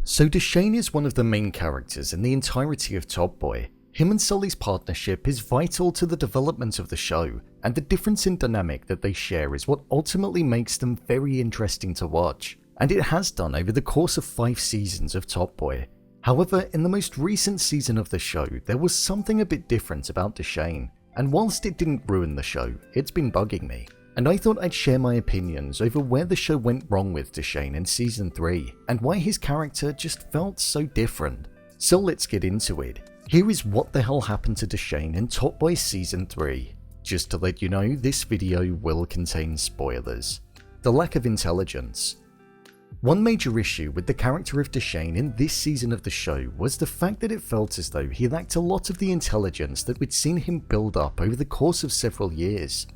So Dushane is one of the main characters in the entirety of Top Boy. Him and Sully's partnership is vital to the development of the show, and the difference in dynamic that they share is what ultimately makes them very interesting to watch, and it has done over the course of 5 seasons of Top Boy. However, in the most recent season of the show, there was something a bit different about Dushane, and whilst it didn't ruin the show, it's been bugging me. And I thought I'd share my opinions over where the show went wrong with Dushane in Season 3, and why his character just felt so different. So let's get into it. Here is what the hell happened to Dushane in Top Boy Season 3. Just to let you know, this video will contain spoilers. The lack of intelligence. One major issue with the character of Dushane in this season of the show was the fact that it felt as though he lacked a lot of the intelligence that we'd seen him build up over the course of several years.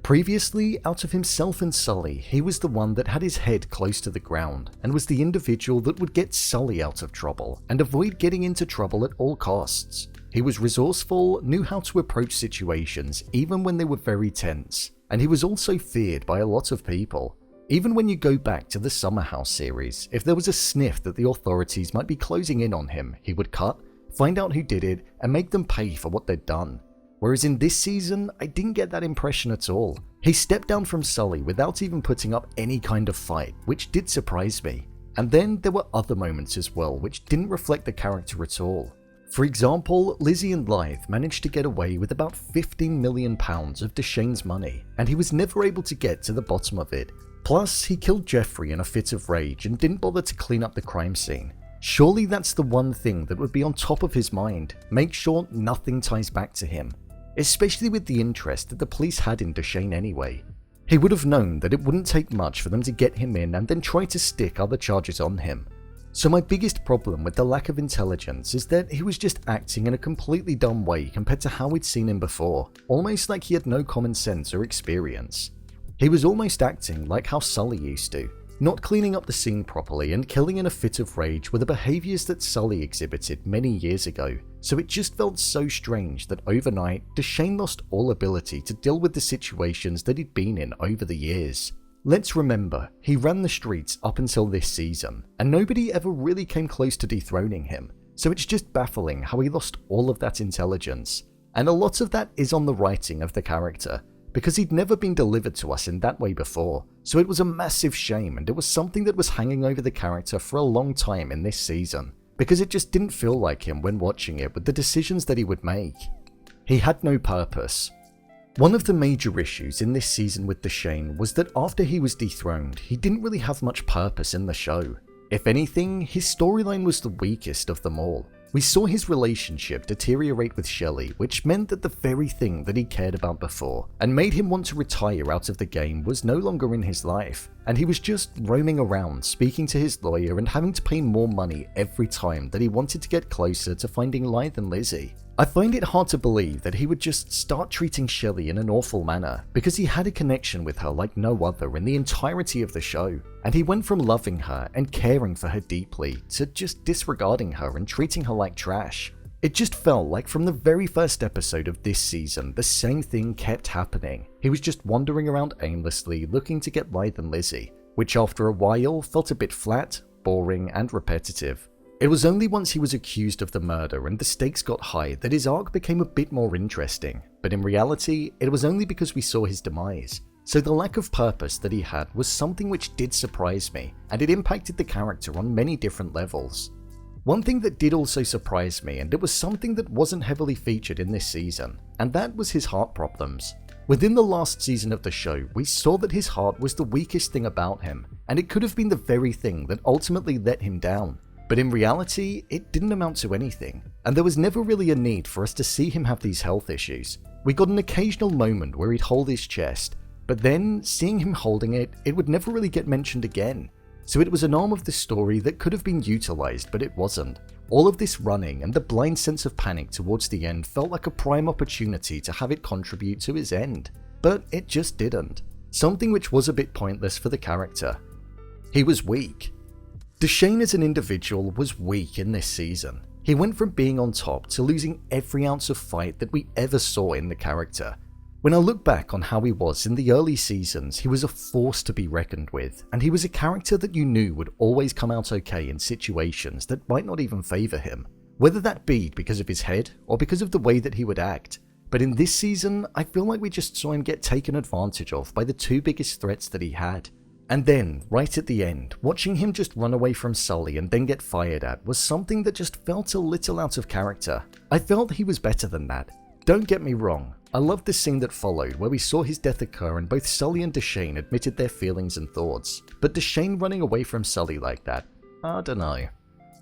Previously, out of himself and Sully, he was the one that had his head close to the ground, and was the individual that would get Sully out of trouble, and avoid getting into trouble at all costs. He was resourceful, knew how to approach situations even when they were very tense, and he was also feared by a lot of people. Even when you go back to the Summerhouse series, if there was a sniff that the authorities might be closing in on him, he would cut, find out who did it, and make them pay for what they'd done. Whereas in this season, I didn't get that impression at all. He stepped down from Sully without even putting up any kind of fight, which did surprise me. And then there were other moments as well which didn't reflect the character at all. For example, Lizzie and Lythe managed to get away with about £15 million of Dushane's money, and he was never able to get to the bottom of it. Plus, he killed Jeffrey in a fit of rage and didn't bother to clean up the crime scene. Surely that's the one thing that would be on top of his mind, make sure nothing ties back to him. Especially with the interest that the police had in Dushane anyway. He would have known that it wouldn't take much for them to get him in and then try to stick other charges on him. So my biggest problem with the lack of intelligence is that he was just acting in a completely dumb way compared to how we'd seen him before, almost like he had no common sense or experience. He was almost acting like how Sully used to, not cleaning up the scene properly and killing in a fit of rage were the behaviours that Sully exhibited many years ago, so it just felt so strange that overnight, Dushane lost all ability to deal with the situations that he'd been in over the years. Let's remember, he ran the streets up until this season, and nobody ever really came close to dethroning him, so it's just baffling how he lost all of that intelligence. And a lot of that is on the writing of the character, because he'd never been delivered to us in that way before, so it was a massive shame and it was something that was hanging over the character for a long time in this season, because it just didn't feel like him when watching it with the decisions that he would make. He had no purpose. One of the major issues in this season with Dushane was that after he was dethroned, he didn't really have much purpose in the show. If anything, his storyline was the weakest of them all. We saw his relationship deteriorate with Shelley, which meant that the very thing that he cared about before and made him want to retire out of the game was no longer in his life, and he was just roaming around speaking to his lawyer and having to pay more money every time that he wanted to get closer to finding Lythe and Lizzie. I find it hard to believe that he would just start treating Shelley in an awful manner, because he had a connection with her like no other in the entirety of the show, and he went from loving her and caring for her deeply to just disregarding her and treating her like trash. It just felt like from the very first episode of this season, the same thing kept happening. He was just wandering around aimlessly looking to get Lythe and Lizzie, which after a while felt a bit flat, boring, and repetitive. It was only once he was accused of the murder and the stakes got high that his arc became a bit more interesting, but in reality, it was only because we saw his demise. So the lack of purpose that he had was something which did surprise me, and it impacted the character on many different levels. One thing that did also surprise me, and it was something that wasn't heavily featured in this season, and that was his heart problems. Within the last season of the show, we saw that his heart was the weakest thing about him, and it could have been the very thing that ultimately let him down. But in reality, it didn't amount to anything, and there was never really a need for us to see him have these health issues. We got an occasional moment where he'd hold his chest, but then, seeing him holding it, it would never really get mentioned again. So it was an arm of the story that could have been utilised, but it wasn't. All of this running and the blind sense of panic towards the end felt like a prime opportunity to have it contribute to his end, but it just didn't. Something which was a bit pointless for the character. He was weak. Dushane as an individual was weak in this season. He went from being on top to losing every ounce of fight that we ever saw in the character. When I look back on how he was in the early seasons, he was a force to be reckoned with, and he was a character that you knew would always come out okay in situations that might not even favour him, whether that be because of his head or because of the way that he would act. But in this season, I feel like we just saw him get taken advantage of by the two biggest threats that he had. And then, right at the end, watching him just run away from Sully and then get fired at was something that just felt a little out of character. I felt he was better than that. Don't get me wrong, I loved the scene that followed where we saw his death occur and both Sully and Dushane admitted their feelings and thoughts, but Dushane running away from Sully like that, I dunno.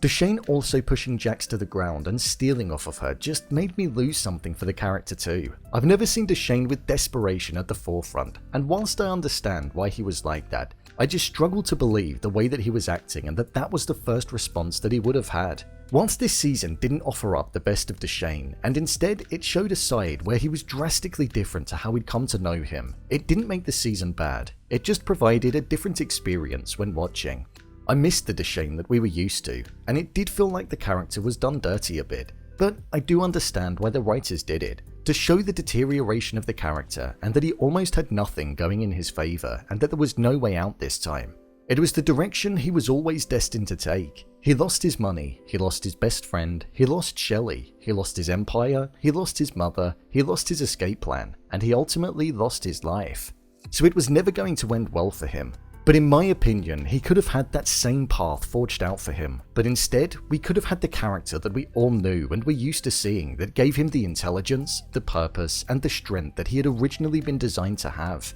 Dushane also pushing Jax to the ground and stealing off of her just made me lose something for the character too. I've never seen Dushane with desperation at the forefront, and whilst I understand why he was like that, I just struggle to believe the way that he was acting and that was the first response that he would have had. Whilst this season didn't offer up the best of Dushane, and instead it showed a side where he was drastically different to how we'd come to know him, it didn't make the season bad, it just provided a different experience when watching. I missed the Dushane that we were used to, and it did feel like the character was done dirty a bit, but I do understand why the writers did it, to show the deterioration of the character and that he almost had nothing going in his favour and that there was no way out this time. It was the direction he was always destined to take. He lost his money, he lost his best friend, he lost Shelley, he lost his empire, he lost his mother, he lost his escape plan, and he ultimately lost his life. So it was never going to end well for him. But in my opinion, he could have had that same path forged out for him, but instead, we could have had the character that we all knew and were used to seeing that gave him the intelligence, the purpose, and the strength that he had originally been designed to have.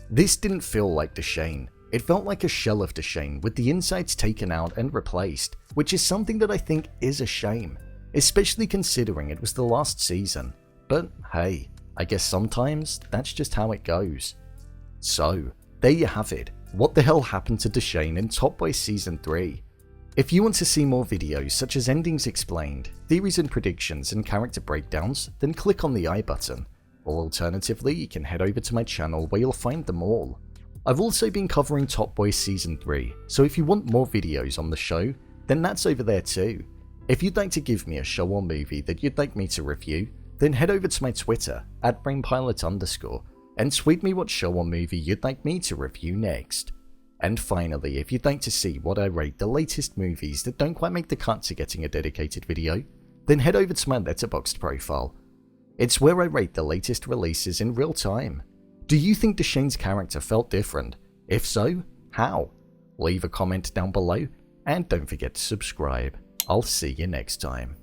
This didn't feel like Dushane. It felt like a shell of Dushane with the insides taken out and replaced, which is something that I think is a shame, especially considering it was the last season. But hey, I guess sometimes that's just how it goes. So, there you have it. What the hell happened to Dushane in Top Boy Season 3? If you want to see more videos such as endings explained, theories and predictions and character breakdowns, then click on the I button. Or alternatively, you can head over to my channel where you'll find them all. I've also been covering Top Boy Season 3, so if you want more videos on the show, then that's over there too. If you'd like to give me a show or movie that you'd like me to review, then head over to my Twitter, @BrainPilot_, and tweet me what show or movie you'd like me to review next. And finally, if you'd like to see what I rate the latest movies that don't quite make the cut to getting a dedicated video, then head over to my Letterboxd profile. It's where I rate the latest releases in real time. Do you think Dushane's character felt different? If so, how? Leave a comment down below, and don't forget to subscribe. I'll see you next time.